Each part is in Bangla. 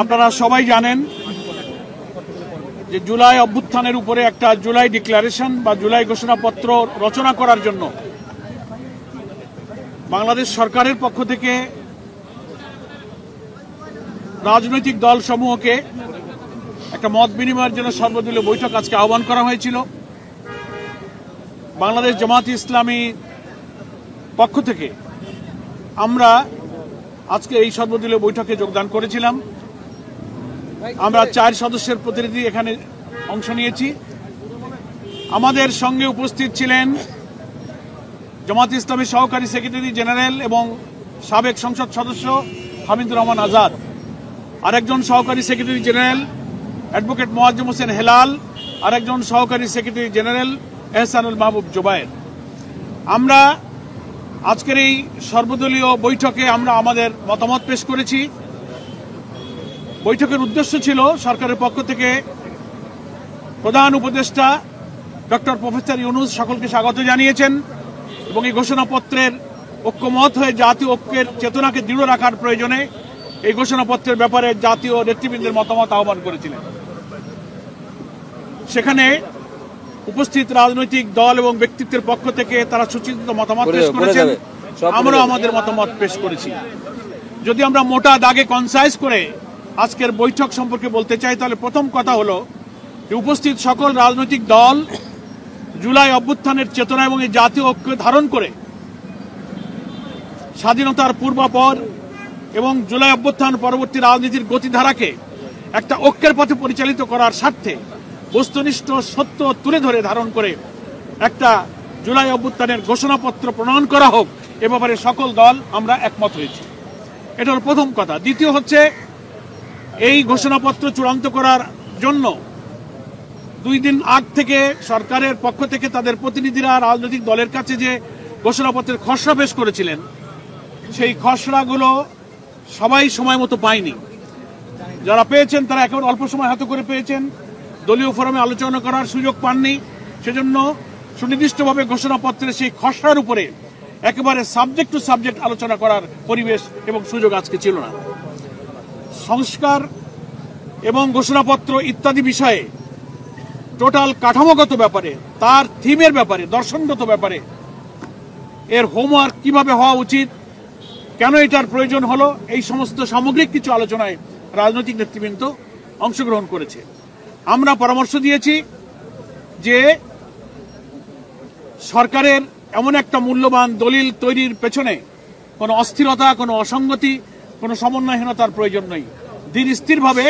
আপনারা সবাই জানেন যে জুলাই অভ্যুত্থানের উপরে একটা জুলাই ডিক্লারেশন বা জুলাই ঘোষণাপত্র রচনা করার জন্য বাংলাদেশ সরকারের পক্ষ থেকে রাজনৈতিক দলসমূহকে একটা মত বিনিময়ের জন্য সর্বদলীয় বৈঠক আজকে আহ্বান করা হয়েছিল। বাংলাদেশ জামাত ইসলামী পক্ষ থেকে আমরা আজকে এই সর্বদলীয় বৈঠকে যোগদান করেছিলাম। আমরা 4 সদস্যের প্রতিনিধি এখানে অংশ নিয়েছি। আমাদের সঙ্গে উপস্থিত ছিলেন জামাত ইসলামী সহকারী সেক্রেটারি জেনারেল এবং সাবেক সংসদ সদস্য হামিদুর রহমান আজাদ, আরেকজন সহকারী secretary general advocate Moazzem Hossain Helal, আরেকজন সহকারী সেক্রেটারি জেনারেল এহসানুল মাহবুব জুবায়ের। আমরা আজকের এই সর্বদলীয় বৈঠকে আমরা আমাদের মতামত পেশ করেছি। বৈঠকের উদ্দেশ্য ছিল সরকারের পক্ষ থেকে প্রধান উপদেষ্টা ডক্টর প্রফেসর ইউনূস সকলকে স্বাগত জানিয়েছেন এবং এই ঘোষণাপত্রের ঐক্যমত হয়ে জাতীয় ঐক্যের চেতনাকে দৃঢ় রাখার প্রয়োজনে এই ঘোষণাপত্রের ব্যাপারে জাতীয় নেতৃবৃন্দের মতামত আহ্বান করেছিলেন। সেখানে উপস্থিত রাজনৈতিক দল এবং ব্যক্তিত্বের পক্ষ থেকে তারা সুচিন্তিত মতামত পেশ করেছেন, আমরা আমাদের মতামত পেশ করেছি। যদি আমরা মোটা দাগে কনসাইজ করে আজকের বৈঠক সম্পর্কে বলতে চাই, তাহলে প্রথম কথা হলো যে উপস্থিত সকল রাজনৈতিক দল জুলাই অভ্যুত্থানের চেতনা এবং এই জাতীয় ঐক্য ধারণ করে স্বাধীনতার পূর্বাপর এবং জুলাই অভ্যুত্থান পরবর্তী রাজনীতির গতিধারাকে একটা ঐক্যের পথে পরিচালিত করার স্বার্থে বস্তুনিষ্ঠ সত্য তুলে ধরে ধারণ করে একটা জুলাই অভ্যুত্থানের ঘোষণাপত্র প্রণয়ন করা হোক, এ ব্যাপারে সকল দল আমরা একমত হয়েছি। এটা হল প্রথম কথা। দ্বিতীয় হচ্ছে, এই ঘোষণাপত্র চূড়ান্ত করার জন্য 2 দিন আগ থেকে সরকারের পক্ষ থেকে তাদের প্রতিনিধিরা রাজনৈতিক দলের কাছে যে ঘোষণাপত্রের খসড়া পেশ করেছিলেন, সেই খসড়াগুলো সবাই সময় মতো পায়নি। যারা পেয়েছেন তারা একেবারে অল্প সময় হাতে করে পেয়েছেন, দলীয় ফোরামে আলোচনা করার সুযোগ পাননি। সেজন্য সুনির্দিষ্টভাবে ঘোষণাপত্রের সেই খসড়ার উপরে একেবারে সাবজেক্ট টু সাবজেক্ট আলোচনা করার পরিবেশ এবং সুযোগ আজকে ছিল না। সংস্কার এবং ঘোষণাপত্র ইত্যাদি বিষয়ে টোটাল কাঠামোগত ব্যাপারে, তার থিমের ব্যাপারে, দর্শনগত ব্যাপারে, এর হোমওয়ার্ক কিভাবে হওয়া উচিত, কেন এটার প্রয়োজন হলো, এই সমস্ত সামগ্রিক কিছু আলোচনায় রাজনৈতিক নেতৃবৃন্দ অংশগ্রহণ করেছে। আমরা পরামর্শ দিয়েছি যে সরকারের এমন একটা মূল্যবান দলিল তৈরির পেছনে কোনো অস্থিরতা, কোনো অসঙ্গতি, কোনো সমন্বয়হীনতার প্রয়োজন নেই। ধীর স্থিরভাবে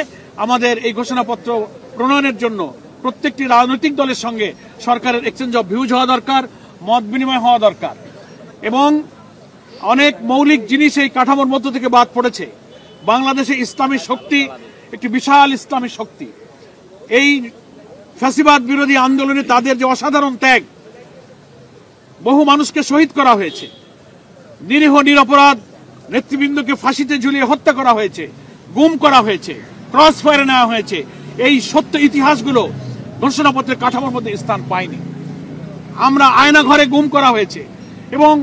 আমাদের এই ঘোষণাপত্র প্রণয়নের জন্য প্রত্যেকটি রাজনৈতিক দলের সঙ্গে সরকারের এক্সচেঞ্জ অফ ভিউজ হওয়া দরকার, মত বিনিময় হওয়া দরকার। এবং অনেক মৌলিক জিনিস এই কাঠামোর মধ্য থেকে বাদ পড়েছে। বাংলাদেশে ইসলামী শক্তি একটি বিশাল ইসলামী শক্তি। এই ফ্যাসিবাদ বিরোধী আন্দোলনে তাদের যে অসাধারণ ত্যাগ, বহু মানুষকে শহীদ করা হয়েছে, নিরীহ নিরপরাধ নেতৃবৃন্দকে ফাঁসিতে ঝুলিয়ে হত্যা করা হয়েছে, গুম করা হয়েছে, ক্রস ফায়ারে নেওয়া হয়েছে। এই সত্য ইতিহাসগুলো ঘোষণাপত্রের কাঠামোর মধ্যে স্থান পায়নি। আমরা আয়না ঘরে গুম করা হয়েছে এবং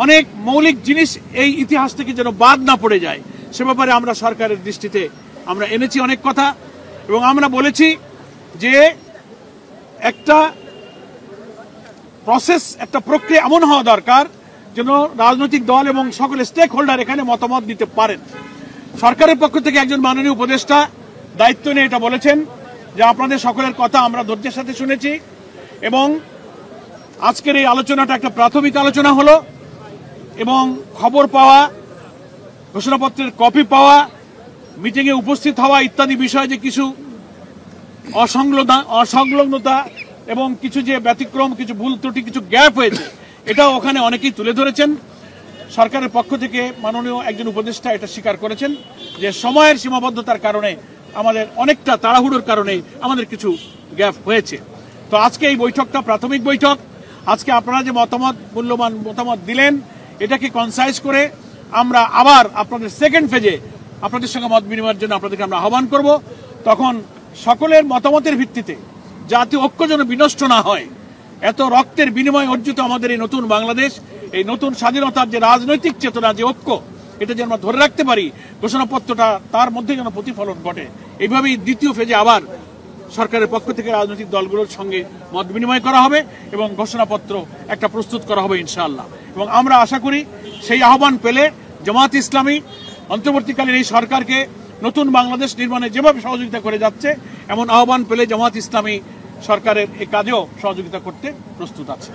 অনেক মৌলিক জিনিস এই ইতিহাস থেকে যেন বাদ না পড়ে যায়, সে ব্যাপারে আমরা সরকারের দৃষ্টিতে আমরা এনেছি অনেক কথা। এবং আমরা বলেছি যে একটা প্রসেস, একটা প্রক্রিয়া এমন হওয়া দরকার যেন রাজনৈতিক দল এবং সকল স্টেক হোল্ডার এখানে মতামত দিতে পারেন। সরকারের পক্ষ থেকে একজন মাননীয় উপদেষ্টা দায়িত্ব নিয়ে এটা বলেছেন যে আপনাদের সকলের কথা আমরা ধৈর্যের সাথে শুনেছি এবং আজকের এই আলোচনাটা একটা প্রাথমিক আলোচনা হলো এবং খবর পাওয়া, ঘোষণাপত্রের কপি পাওয়া, মিটিংয়ে উপস্থিত হওয়া ইত্যাদি বিষয়ে যে কিছু অসংলগ্নতা এবং কিছু যে ব্যতিক্রম, কিছু ভুল ত্রুটি, কিছু গ্যাপ হয়েছে, এটাও ওখানে অনেকেই তুলে ধরেছেন। সরকারের পক্ষ থেকে মাননীয় একজন উপদেষ্টা এটা স্বীকার করেছেন যে সময়ের সীমাবদ্ধতার কারণে, আমাদের অনেকটা তাড়াহুড়োর কারণে আমাদের কিছু গ্যাপ হয়েছে। তো আজকে এই বৈঠকটা প্রাথমিক বৈঠক। আজকে আপনারা যে মূল্যবান মতামত দিলেন, এটাকে কনসাইজ করে আমরা আবার আপনাদের সেকেন্ড ফেজে আপনাদের সঙ্গে মত বিনিময়ের জন্য আপনাদেরকে আমরা আহ্বান করব। তখন সকলের মতামতের ভিত্তিতে জাতীয় ঐক্য যেন বিনষ্ট না হয়, এত রক্তের বিনিময়ে অর্জিত আমাদের এই নতুন বাংলাদেশ, এই নতুন স্বাধীনতার যে রাজনৈতিক চেতনা, যে ঐক্য, এটা যেন আমরা ধরে রাখতে পারি, ঘোষণাপত্রটা তার মধ্যে যেন প্রতিফলন ঘটে। এইভাবেই দ্বিতীয় ফেজে আবার সরকারের পক্ষ থেকে রাজনৈতিক দলগুলোর সঙ্গে মত বিনিময় করা হবে এবং ঘোষণাপত্র একটা প্রস্তুত করা হবে ইনশাআল্লাহ। এবং আমরা আশা করি সেই আহ্বান পেলে জামায়াত ইসলামী অন্তর্বর্তীকালীন এই সরকারকে নতুন বাংলাদেশ নির্মাণে যেভাবে সহযোগিতা করে যাচ্ছে, এমন আহ্বান পেলে জামায়াত ইসলামী সরকারের এই কাজেও সহযোগিতা করতে প্রস্তুত আছে।